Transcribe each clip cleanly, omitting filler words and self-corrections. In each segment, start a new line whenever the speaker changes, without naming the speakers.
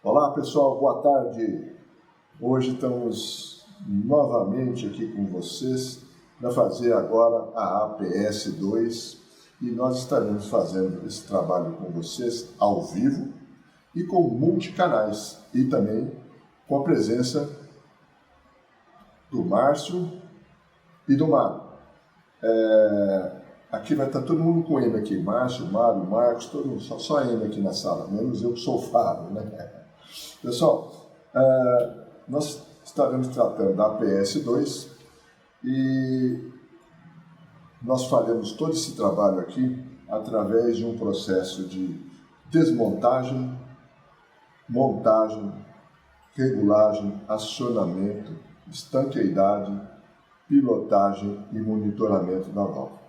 Olá pessoal, boa tarde. Hoje estamos novamente aqui com vocês para fazer agora a APS2 e nós estaremos fazendo esse trabalho com vocês ao vivo e com multicanais e também com a presença do Márcio e do Mário. Aqui vai estar todo mundo com M aqui, Márcio, Mário, Marcos, todo mundo, só M aqui na sala, menos eu que sou o Fábio, né? Pessoal, nós estaremos tratando da APS2 e nós faremos todo esse trabalho aqui através de um processo de desmontagem, montagem, regulagem, acionamento, estanqueidade, pilotagem e monitoramento da válvula.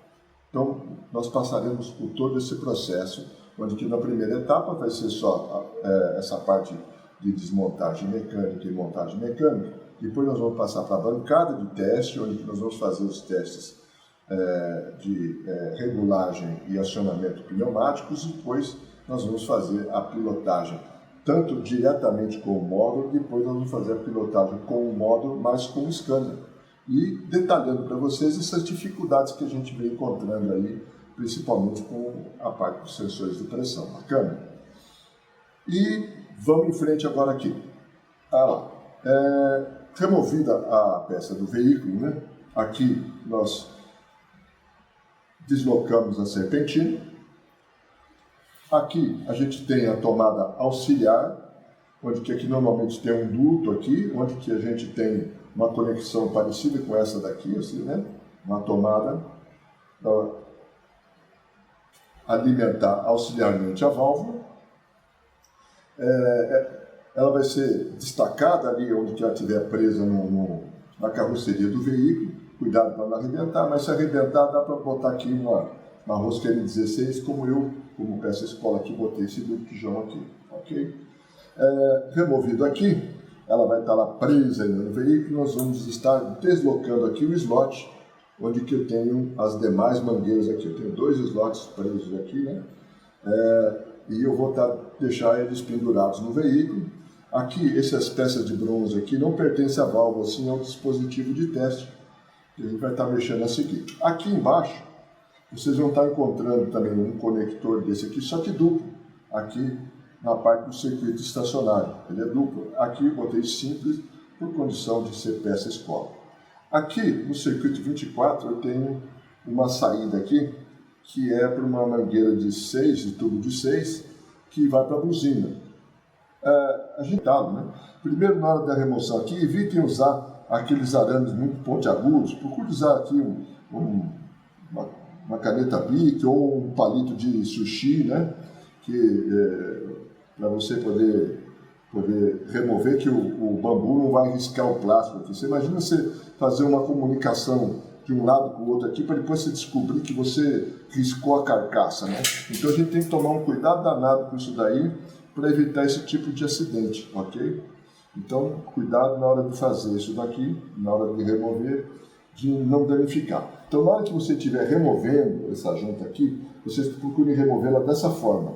Então, nós passaremos por todo esse processo, onde que na primeira etapa vai ser só essa parte de desmontagem mecânica e montagem mecânica. Depois nós vamos passar para a bancada de teste, onde que nós vamos fazer os testes de regulagem e acionamento pneumáticos, e depois nós vamos fazer a pilotagem, tanto diretamente com o módulo, depois nós vamos fazer a pilotagem com o módulo, mas com o scanner. E detalhando para vocês essas dificuldades que a gente vem encontrando aí, principalmente com a parte dos sensores de pressão, bacana? E vamos em frente agora aqui. Removida a peça do veículo, né? Aqui nós deslocamos a serpentina. Aqui a gente tem a tomada auxiliar, onde que aqui normalmente tem um duto aqui, onde que a gente tem uma conexão parecida com essa daqui, assim, né? Uma tomada para alimentar auxiliarmente a válvula. Ela vai ser destacada ali onde que ela estiver presa na carroceria do veículo. Cuidado para não arrebentar, mas se arrebentar dá para botar aqui uma rosca N16, como peça escola aqui, botei esse botijão aqui, ok? Removido aqui, ela vai estar lá presa ainda no veículo. Nós vamos estar deslocando aqui o slot, onde que eu tenho as demais mangueiras aqui. Eu tenho dois slots presos aqui, né? E eu vou deixar eles pendurados no veículo. Aqui, essas peças de bronze aqui não pertencem à válvula, sim ao dispositivo de teste, que a gente vai estar mexendo a seguir. Aqui embaixo, vocês vão estar encontrando também um conector desse aqui, só que duplo, aqui na parte do circuito estacionário. Ele é duplo. Aqui eu botei simples, por condição de ser peça escola. Aqui, no circuito 24, eu tenho uma saída aqui, que é para uma mangueira de 6, de tubo de 6, que vai para a buzina. Agitado, né? Primeiro, na hora da remoção aqui, evitem usar aqueles arames muito pontiagudos. Procure usar aqui uma caneta Bic ou um palito de sushi, né? Para você poder remover, que o bambu não vai riscar o plástico aqui. Você imagina você fazer uma comunicação de um lado com o outro aqui, para depois você descobrir que você riscou a carcaça, né? Então a gente tem que tomar um cuidado danado com isso daí, para evitar esse tipo de acidente, ok? Então, cuidado na hora de fazer isso daqui, na hora de remover, de não danificar. Então, na hora que você estiver removendo essa junta aqui, vocês procurem removê-la dessa forma.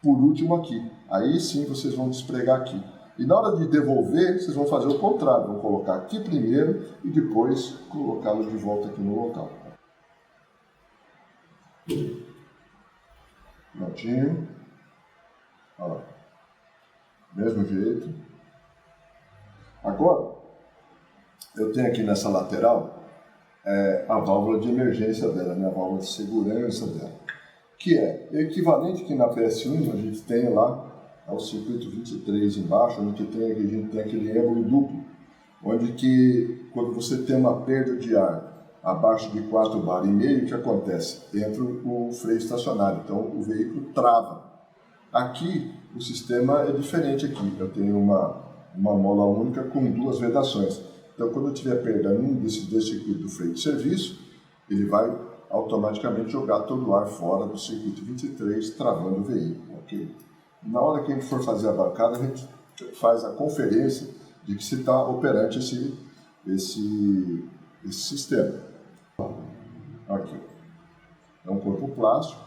Por último aqui. Aí sim vocês vão despregar aqui. E na hora de devolver, vocês vão fazer o contrário. Vão colocar aqui primeiro e depois colocá-lo de volta aqui no local. Prontinho. Olha lá. Mesmo jeito. Agora, eu tenho aqui nessa lateral a válvula de emergência dela, né? A válvula de segurança dela, que é equivalente que na PS1 a gente tem lá ao circuito 23 embaixo, onde a gente tem aquele êmbolo duplo, onde que quando você tem uma perda de ar abaixo de 4 bar e meio, o que acontece? Entra o freio estacionário, então o veículo trava. Aqui o sistema é diferente aqui, eu tenho uma mola única com duas vedações. Então quando eu tiver perda em um desses dois circuitos do freio de serviço, ele vai automaticamente jogar todo o ar fora do circuito 23, travando o veículo, ok? Na hora que a gente for fazer a bancada, a gente faz a conferência de que se está operante esse sistema. Aqui. É um corpo plástico,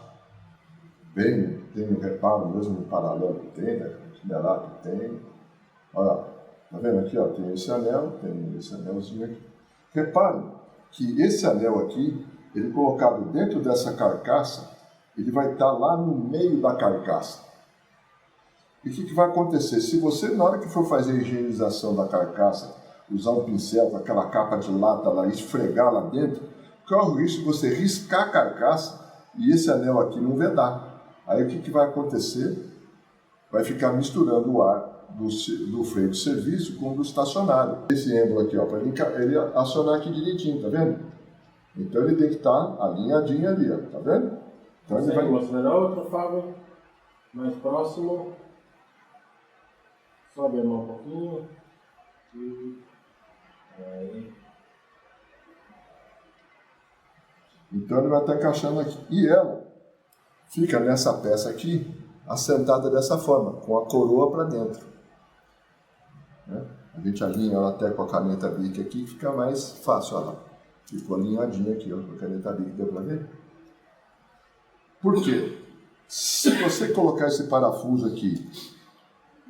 tem um reparo mesmo no paralelo que tem, né? Melac tem. Olha, tá vendo aqui, ó, tem esse anel, tem esse anelzinho aqui. Reparem que esse anel aqui, ele colocado dentro dessa carcaça, ele vai estar lá no meio da carcaça. E o que vai acontecer? Se você, na hora que for fazer a higienização da carcaça, usar um pincel com aquela capa de lata lá, esfregar lá dentro, corre o risco de você riscar a carcaça e esse anel aqui não vedar. Aí o que vai acontecer? Vai ficar misturando o ar do freio de serviço com o do estacionário. Esse êmbolo aqui, ó, para ele acionar aqui direitinho, tá vendo? Então ele tem que estar alinhadinho ali, ó, tá vendo? Então ele vai
mostrar a outra, Fábio, mais próximo. Sobe a mão um pouquinho. Aí.
Então ele vai estar encaixando aqui. E ela fica nessa peça aqui, assentada dessa forma, com a coroa para dentro. Né? A gente alinha ela até com a caneta Bic aqui, fica mais fácil. Olha lá. Ficou alinhadinha aqui, ó, com a caneta Bic, deu para ver? Por quê? Se você colocar esse parafuso aqui,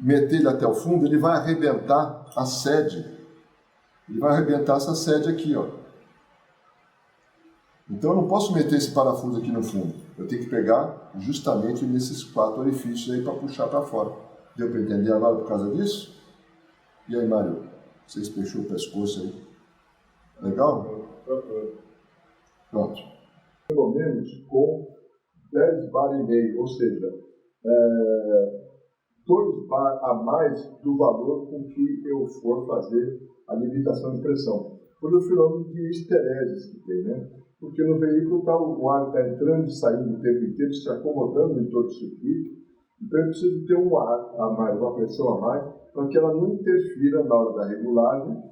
meter ele até o fundo, ele vai arrebentar a sede. Ele vai arrebentar essa sede aqui, ó. Então eu não posso meter esse parafuso aqui no fundo. Eu tenho que pegar justamente nesses 4 orifícios aí para puxar para fora. Deu para entender agora por causa disso? E aí, Mário? Você espechou o pescoço aí? Legal? Pronto. Pelo menos com 10 bar e meio, ou seja, 2 bar a mais do valor com que eu for fazer a limitação de pressão. Por um fenômeno de histereses que tem, né? Porque no veículo o ar está entrando e saindo o tempo inteiro, se acomodando em todo o circuito. Então eu preciso ter um ar a mais, uma pressão a mais, para que ela não interfira na hora da regulagem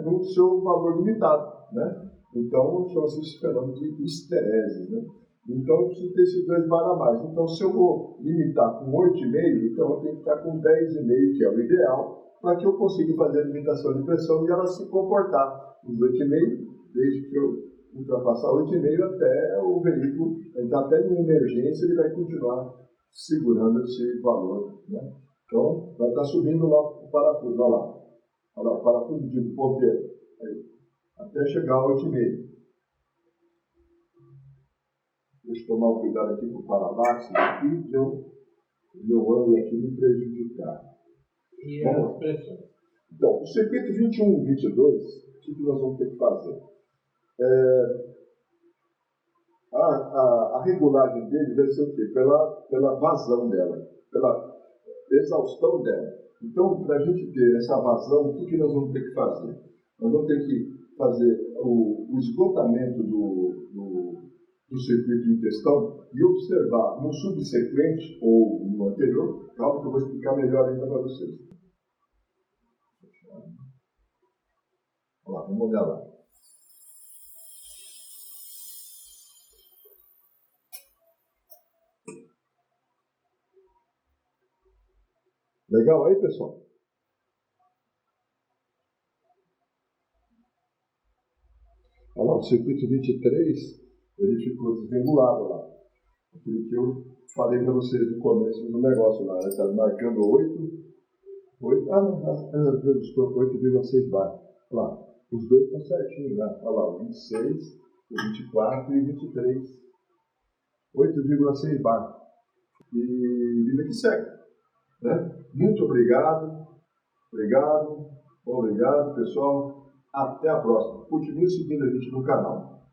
no seu valor limitado, né? Então chama-se esse fenômeno de histereses, né? Então eu preciso ter esses 2 bar a mais. Então se eu vou limitar com 8,5, então eu tenho que estar com 10,5, que é o ideal, para que eu consiga fazer a limitação de pressão e ela se comportar os 8,5, desde que eu ultrapassar 8,5 até o veículo, então até em emergência ele vai continuar segurando esse valor, né? Então vai estar subindo lá o parafuso, olha lá, o parafuso de ponteiro, aí, até chegar a 8,5. Deixa eu tomar um cuidado aqui com o paralaxe, aqui, de meu ângulo aqui me prejudicar.
E as pressões?
Então, o circuito 21 e 22, o que nós vamos ter que fazer? A regulagem dele deve ser o quê? Pela vazão dela, pela exaustão dela. Então, para a gente ter essa vazão, o que nós vamos ter que fazer? Nós vamos ter que fazer o esgotamento do circuito em questão e observar no subsequente ou no anterior, calma que eu vou explicar melhor ainda para vocês. Olha lá, vamos olhar lá. Legal aí, pessoal? Olha lá, o circuito 23, ele ficou desregulado lá. Aquilo que eu falei para vocês no começo do negócio lá. Ele está marcando 8,6 bar. Olha lá, os dois estão certinhos lá. Olha lá, o 26, o 24 e o 23. 8,6 bar. E vida que segue. Né? Muito obrigado, obrigado, pessoal. Até a próxima. Continue seguindo a gente no canal.